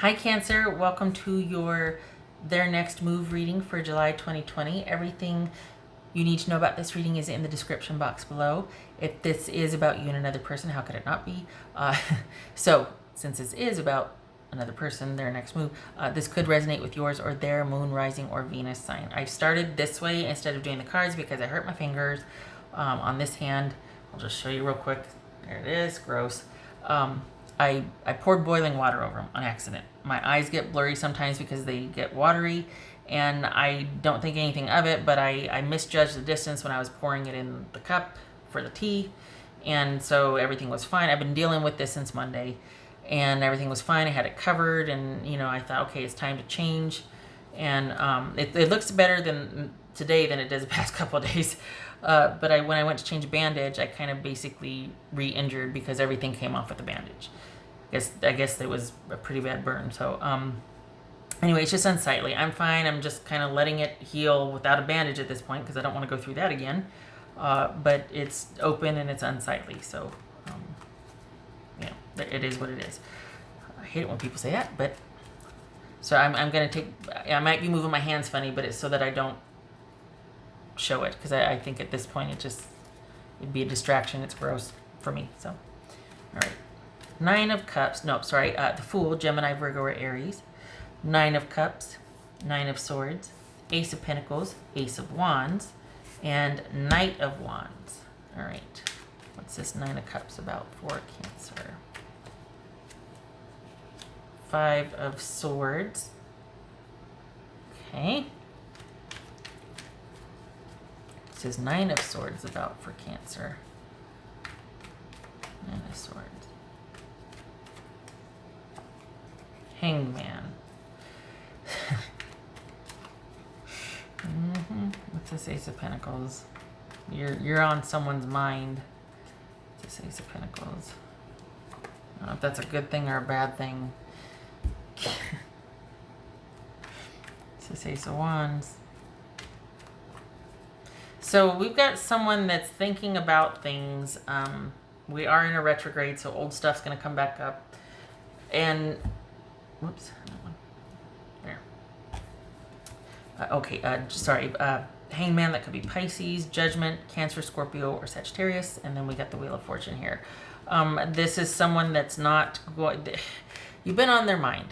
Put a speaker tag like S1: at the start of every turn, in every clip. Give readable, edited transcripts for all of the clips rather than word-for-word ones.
S1: Hi Cancer, welcome to your Their Next Move reading for July 2020. Everything you need to know about this reading is in the description box below. If this is about you and another person, how could it not be? So, since this is about another person, their next move, this could resonate with yours or their moon, rising, or Venus sign. I started this way instead of doing the cards because I hurt my fingers on this hand. I'll just show you real quick. There it is, gross. I poured boiling water over them on accident. My eyes get blurry sometimes because they get watery, and I don't think anything of it, but I misjudged the distance when I was pouring it in the cup for the tea, and so everything was fine. I've been dealing with this since Monday, and everything was fine. I had it covered, and I thought, okay, it's time to change, and it looks better today than it does the past couple of days. But when I went to change a bandage, I kind of basically re-injured because everything came off with the bandage. I guess it was a pretty bad burn. So anyway, it's just unsightly. I'm fine. I'm just kind of letting it heal without a bandage at this point because I don't want to go through that again. But it's open and it's unsightly. So it is what it is. I hate it when people say that, but so I'm gonna I might be moving my hands funny, but it's so that I don't show it because I think at this point it'd be a distraction. It's gross for me. So all right, Nine of Cups, no, sorry, the Fool, Gemini, Virgo, or Aries, Nine of Cups, Nine of Swords, Ace of Pentacles, Ace of Wands, and Knight of Wands. All right, what's this Nine of Cups about for Cancer? Five of Swords. Okay. This is Nine of Swords about for Cancer. Nine of Swords. Hanged Man. What's this Ace of Pentacles? You're on someone's mind. What's this Ace of Pentacles? I don't know if that's a good thing or a bad thing. It's this Ace of Wands. So we've got someone that's thinking about things. We are in a retrograde, so old stuff's going to come back up. And, whoops, that one. There. Okay, sorry. Hangman, that could be Pisces, Judgment, Cancer, Scorpio, or Sagittarius. And then we got the Wheel of Fortune here. This is someone that's not going... You've been on their mind.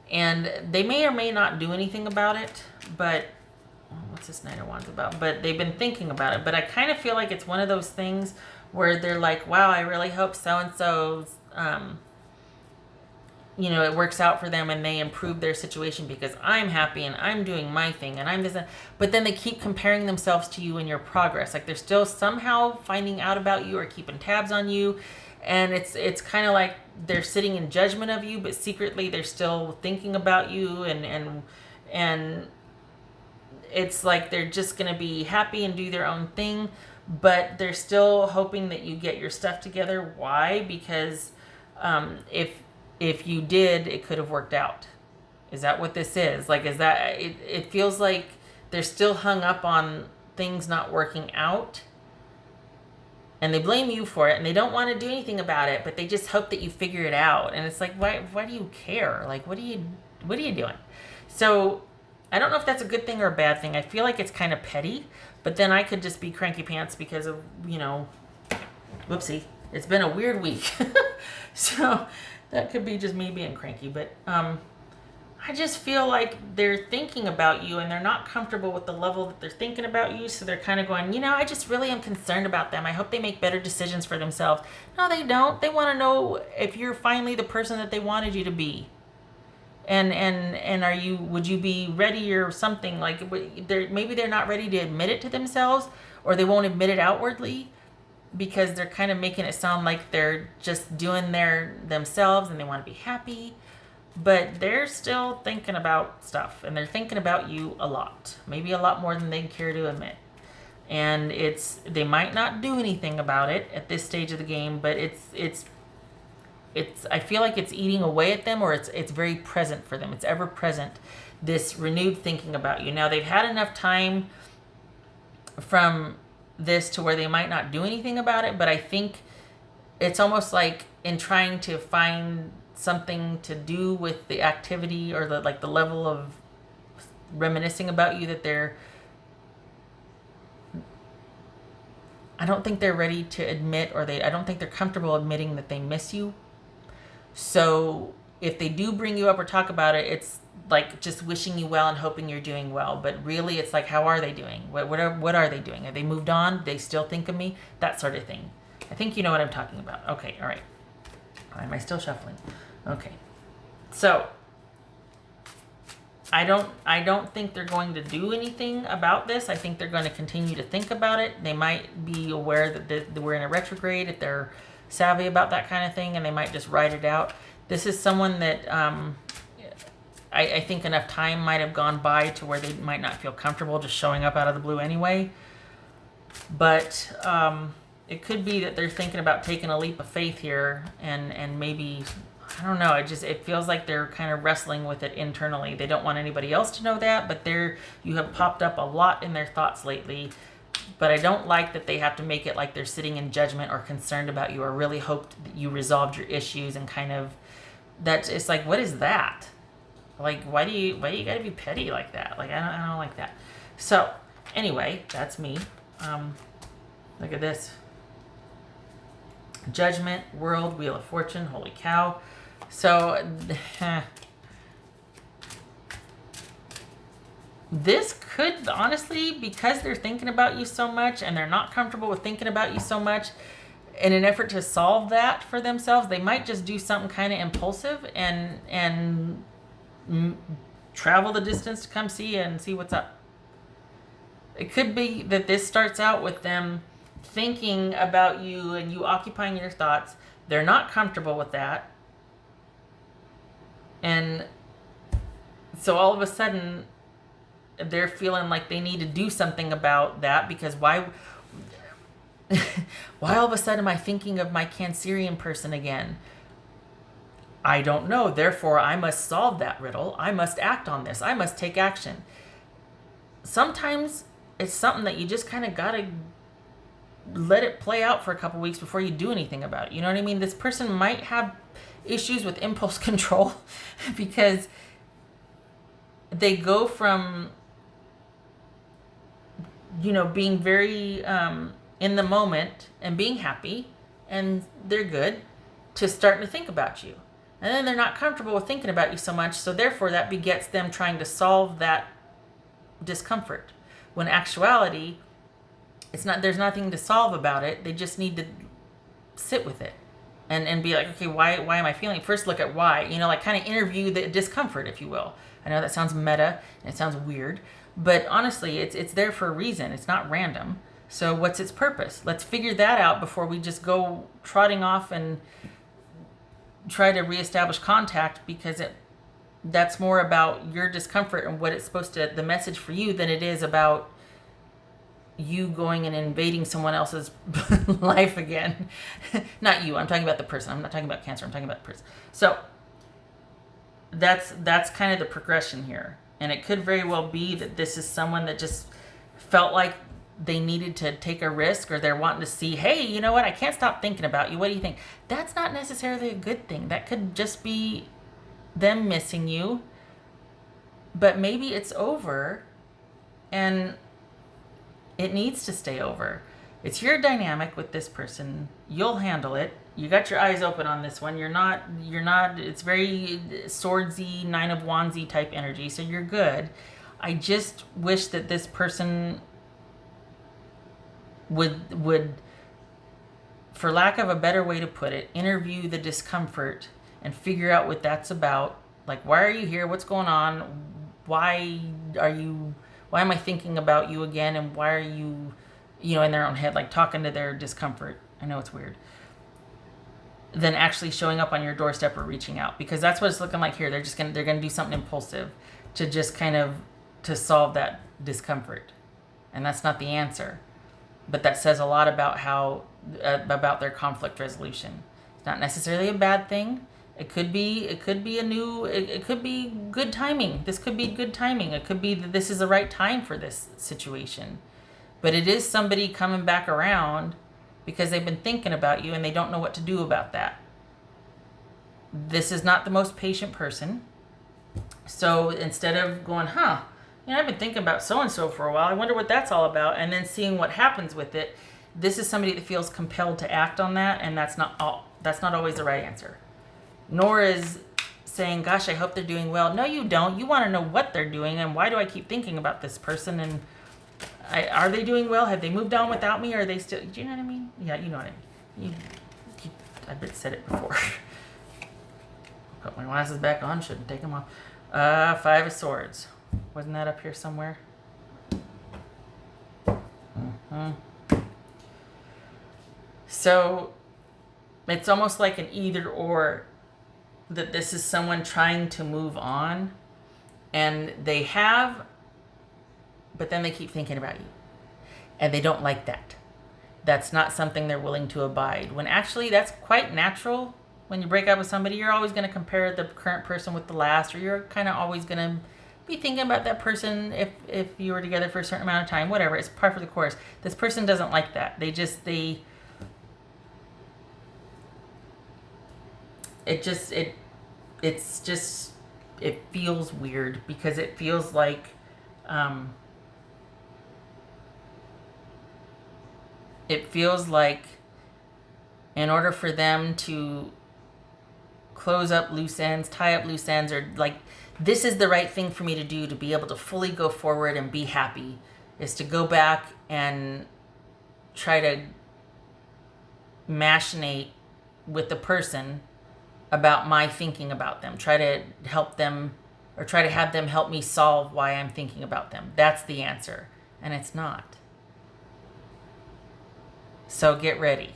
S1: And they may or may not do anything about it, but... What's this Knight of Wands about? But they've been thinking about it. But I kind of feel like it's one of those things where they're like, wow, I really hope so-and-so's, it works out for them and they improve their situation because I'm happy and I'm doing my thing and I'm this. But then they keep comparing themselves to you and your progress. Like they're still somehow finding out about you or keeping tabs on you. And it's kind of like they're sitting in judgment of you, but secretly they're still thinking about you and it's like they're just going to be happy and do their own thing, but they're still hoping that you get your stuff together. Why? Because if you did, it could have worked out. Is that what this is? Like, is that, it feels like they're still hung up on things not working out, and they blame you for it, and they don't want to do anything about it, but they just hope that you figure it out. And it's like, why do you care? Like, what are you doing? So I don't know if that's a good thing or a bad thing. I feel like it's kind of petty, but then I could just be cranky pants because of, whoopsie. It's been a weird week. So that could be just me being cranky, but I just feel like they're thinking about you and they're not comfortable with the level that they're thinking about you. So they're kind of going, I just really am concerned about them. I hope they make better decisions for themselves. No, they don't. They want to know if you're finally the person that they wanted you to be. And would you be ready or something? Like maybe they're not ready to admit it to themselves, or they won't admit it outwardly because they're kind of making it sound like they're just doing themselves and they want to be happy, but they're still thinking about stuff and they're thinking about you a lot, maybe a lot more than they care to admit. And they might not do anything about it at this stage of the game, but it's I feel like it's eating away at them, or it's very present for them. It's ever present, this renewed thinking about you. Now they've had enough time from this to where they might not do anything about it, but I think it's almost like in trying to find something to do with the activity or the level of reminiscing about you that I don't think they're ready to admit, or I don't think they're comfortable admitting that they miss you. So if they do bring you up or talk about it, it's like just wishing you well and hoping you're doing well. But really, it's like, how are they doing? What are they doing? Have they moved on? They still think of me? That sort of thing. I think you know what I'm talking about. Okay, all right. Why am I still shuffling? Okay. So I don't think they're going to do anything about this. I think they're going to continue to think about it. They might be aware that we're in a retrograde if they're savvy about that kind of thing, and they might just write it out. This is someone that I think enough time might have gone by to where they might not feel comfortable just showing up out of the blue anyway. But it could be that they're thinking about taking a leap of faith here, and maybe, I don't know, it feels like they're kind of wrestling with it internally. They don't want anybody else to know that, but you have popped up a lot in their thoughts lately. But I don't like that they have to make it like they're sitting in judgment or concerned about you or really hoped that you resolved your issues, and kind of that it's like, what is that? Like, why do you gotta be petty like that? Like, I don't like that. So anyway, that's me. Look at this. Judgment, World, Wheel of Fortune, holy cow. So this could honestly, because they're thinking about you so much and they're not comfortable with thinking about you so much, in an effort to solve that for themselves, they might just do something kind of impulsive and travel the distance to come see you and see what's up. It could be that this starts out with them thinking about you and you occupying your thoughts. They're not comfortable with that. And so all of a sudden, they're feeling like they need to do something about that, because why all of a sudden am I thinking of my Cancerian person again? I don't know. Therefore, I must solve that riddle. I must act on this. I must take action. Sometimes it's something that you just kind of got to let it play out for a couple weeks before you do anything about it. You know what I mean? This person might have issues with impulse control because they go from, being very in the moment and being happy and they're good, to starting to think about you. And then they're not comfortable with thinking about you so much, so therefore that begets them trying to solve that discomfort. When actuality, there's nothing to solve about it. They just need to sit with it and be like, okay, why am I feeling? First look at why, like kind of interview the discomfort, if you will. I know that sounds meta and it sounds weird, but honestly, it's there for a reason. It's not random. So what's its purpose? Let's figure that out before we just go trotting off and try to reestablish contact, because that's more about your discomfort and what it's supposed to, the message for you, than it is about you going and invading someone else's life again. Not you, I'm talking about the person. I'm not talking about Cancer, I'm talking about the person. So that's kind of the progression here. And it could very well be that this is someone that just felt like they needed to take a risk, or they're wanting to see, hey, you know what, I can't stop thinking about you. What do you think? That's not necessarily a good thing. That could just be them missing you. But maybe it's over and it needs to stay over. It's your dynamic with this person. You'll handle it. You got your eyes open on this one. You're not, it's very swordsy, Nine of Wandsy type energy, so you're good. I just wish that this person would, for lack of a better way to put it, interview the discomfort and figure out what that's about. Like, why are you here? What's going on? Why am I thinking about you again? And why are you, in their own head, like talking to their discomfort? I know it's weird. Then actually showing up on your doorstep or reaching out, because that's what it's looking like here. They're gonna do something impulsive to just kind of to solve that discomfort, and that's not the answer. But that says a lot about about their conflict resolution. It's not necessarily a bad thing. It could be good timing. This could be good timing. It could be that this is the right time for this situation. But it is somebody coming back around because they've been thinking about you and they don't know what to do about that. this is not the most patient person. So instead of going, I've been thinking about so-and-so for a while. I wonder what that's all about. And then seeing what happens with it. This is somebody that feels compelled to act on that. And that's not always the right answer. Nor is saying, gosh, I hope they're doing well. No, you don't. You want to know what they're doing. And why do I keep thinking about this person? And are they doing well? Have they moved on without me? Or are they still, do you know what I mean? Yeah, you know what I mean. I've said it before. Put my glasses back on. Shouldn't take them off. 5 of Swords. Wasn't that up here somewhere? So it's almost like an either or, that this is someone trying to move on, and they have, but then they keep thinking about you, and they don't like that. That's not something they're willing to abide, when actually that's quite natural. When you break up with somebody, you're always going to compare the current person with the last, or you're kind of always going to be thinking about that person if you were together for a certain amount of time, whatever. It's par for the course. This person doesn't like that. It feels weird, because it feels like in order for them to close up loose ends, tie up loose ends, or like, this is the right thing for me to do to be able to fully go forward and be happy, is to go back and try to machinate with the person about my thinking about them. Try to help them, or try to have them help me solve why I'm thinking about them. That's the answer. And it's not. So get ready.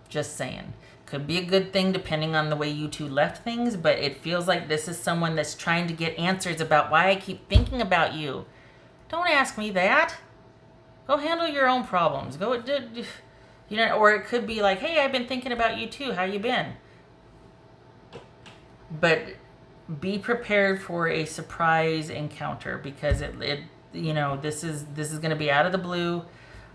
S1: Just saying. Could be a good thing depending on the way you two left things, but it feels like this is someone that's trying to get answers about why I keep thinking about you. Don't ask me that. Go handle your own problems. Or it could be like, hey, I've been thinking about you too. How you been? But be prepared for a surprise encounter, because this is going to be out of the blue.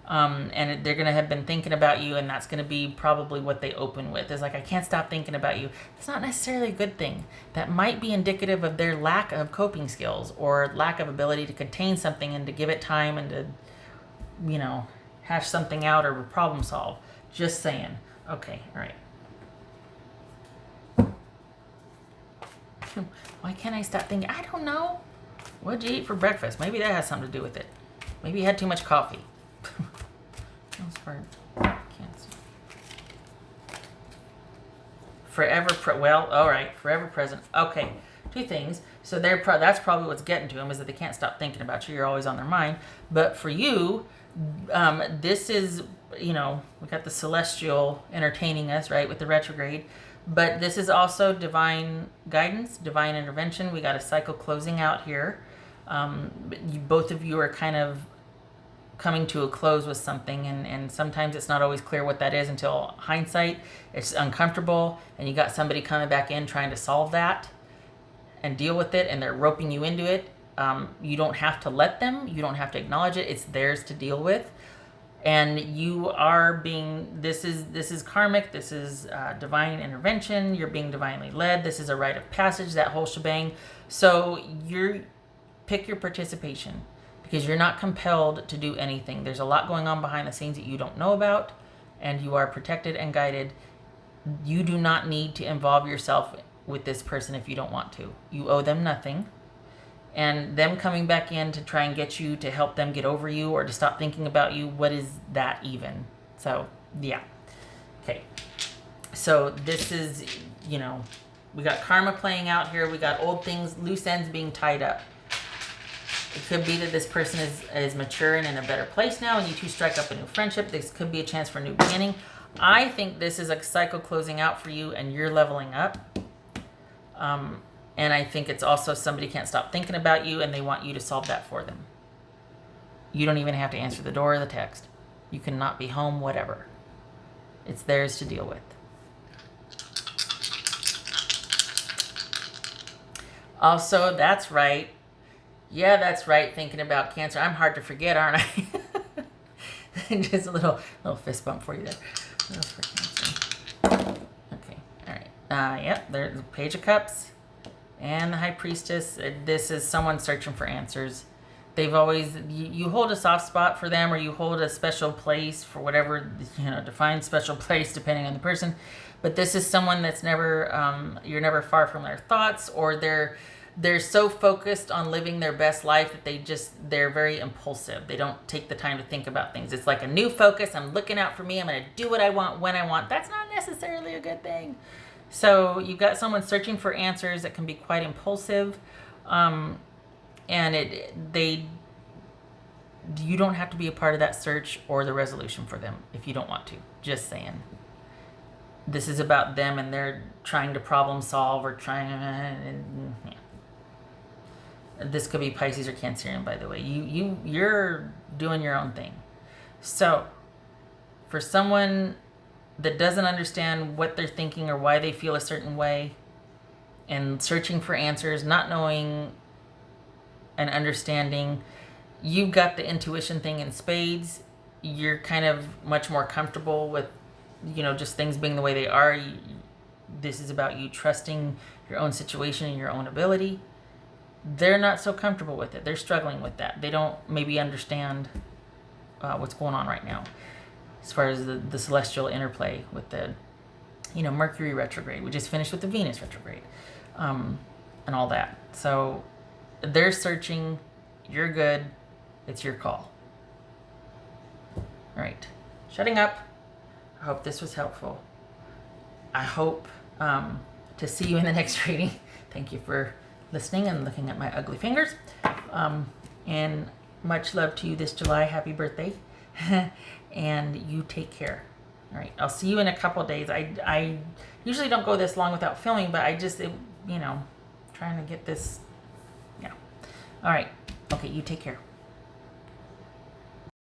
S1: And they're going to have been thinking about you, and that's going to be probably what they open with. It's like, I can't stop thinking about you. It's not necessarily a good thing. That might be indicative of their lack of coping skills, or lack of ability to contain something and to give it time and to, hash something out or problem solve. Just saying. Okay, all right. Why can't I stop thinking? I don't know. What'd you eat for breakfast? Maybe that has something to do with it. Maybe you had too much coffee. Forever present. Okay, 2 things. So that's probably what's getting to them, is that they can't stop thinking about you. You're always on their mind. But for you, this is, we got the celestial entertaining us, right, with the retrograde. But this is also divine guidance, divine intervention. We got a cycle closing out here. Both of you are kind of coming to a close with something, and sometimes it's not always clear what that is until hindsight. It's uncomfortable, and you got somebody coming back in trying to solve that and deal with it, and they're roping you into it. You don't have to let them. You don't have to acknowledge it. It's theirs to deal with. And you are this is karmic. This is divine intervention. You're being divinely led. This is a rite of passage, that whole shebang. So pick your participation, because you're not compelled to do anything. There's a lot going on behind the scenes that you don't know about, and you are protected and guided. You do not need to involve yourself with this person if you don't want to. You owe them nothing. And them coming back in to try and get you to help them get over you, or to stop thinking about you, what is that even? So, yeah. Okay. So this is, we got karma playing out here. We got old things, loose ends being tied up. It could be that this person is mature and in a better place now, and you two strike up a new friendship. This could be a chance for a new beginning. I think this is a cycle closing out for you, and you're leveling up. And I think it's also somebody can't stop thinking about you, and they want you to solve that for them. You don't even have to answer the door or the text. You can not be home, whatever. It's theirs to deal with. Also, that's right. Yeah, that's right. Thinking about Cancer. I'm hard to forget, aren't I? Just a little fist bump for you there. Okay, all right. Yep, there's the Page of Cups and the High Priestess. This is someone searching for answers. They've always, you hold a soft spot for them, or you hold a special place for whatever, defined special place depending on the person. But this is someone that's never, you're never far from their thoughts, or they're so focused on living their best life that they're very impulsive. They don't take the time to think about things. It's like a new focus. I'm looking out for me. I'm going to do what I want when I want. That's not necessarily a good thing. So you've got someone searching for answers that can be quite impulsive. And you don't have to be a part of that search or the resolution for them if you don't want to. Just saying. This is about them, and they're trying to problem solve or This could be Pisces or Cancerian, by the way. You're doing your own thing. So, for someone that doesn't understand what they're thinking or why they feel a certain way, and searching for answers, not knowing and understanding, you've got the intuition thing in spades. You're kind of much more comfortable with, just things being the way they are. This is about you trusting your own situation and your own ability. They're not so comfortable with it. They're struggling with that. They don't maybe understand what's going on right now as far as the celestial interplay with the, Mercury retrograde. We just finished with the Venus retrograde and all that. So they're searching. You're good. It's your call. All right. Shutting up. I hope this was helpful. I hope to see you in the next reading. Thank you for listening and looking at my ugly fingers. And much love to you this July. Happy birthday. And you take care. All right. I'll see you in a couple of days. I usually don't go this long without filming, but I just, trying to get this. Yeah. All right. Okay. You take care.